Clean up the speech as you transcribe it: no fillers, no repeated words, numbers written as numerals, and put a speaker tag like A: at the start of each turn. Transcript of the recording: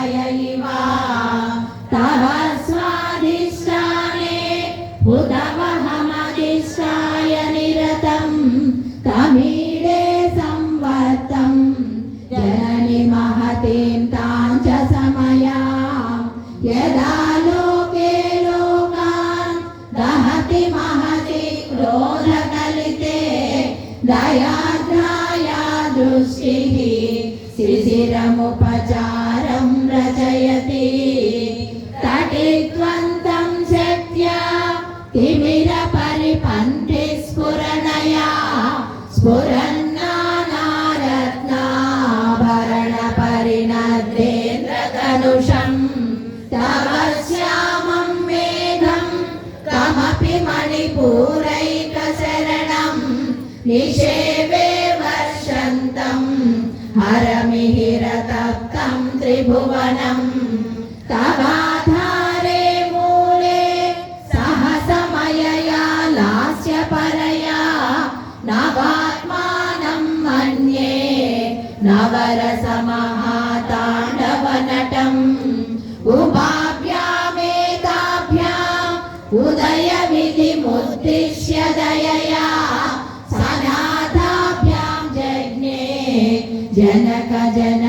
A: हृदय इव तव स्वाधिष्ठाने उदवहमधिष्ठाय निरतं तमीडे संवत्तं जननि महतीं तां च समया यदा लोके लोकान् दहति महती क्रोधकलिते दयाद्राया दृष्टिः शिशिरमुपचारं रचयति तटित्वन्तं शक्त्या तिमिरपरिपन्थि स्फुरणया स्फुरन्नानारत्नाभरणपरिणद्रेन्द्रधनुषं तव श्यामं मेघं कमपि मणिपूरैकशरणं निषेवे वर्षन्तं हरमिहिरतप्तं त्रिभुवनं तवाधारे मूले सहसमयया लास्यपरया नवात्मानं मन्ये नवरसमहाताण्डवनटम् उभाभ्यामेताभ्याम् उदयविधिमुद्दिश्य दयया सनाथाभ्यां जज्ञे जनक जन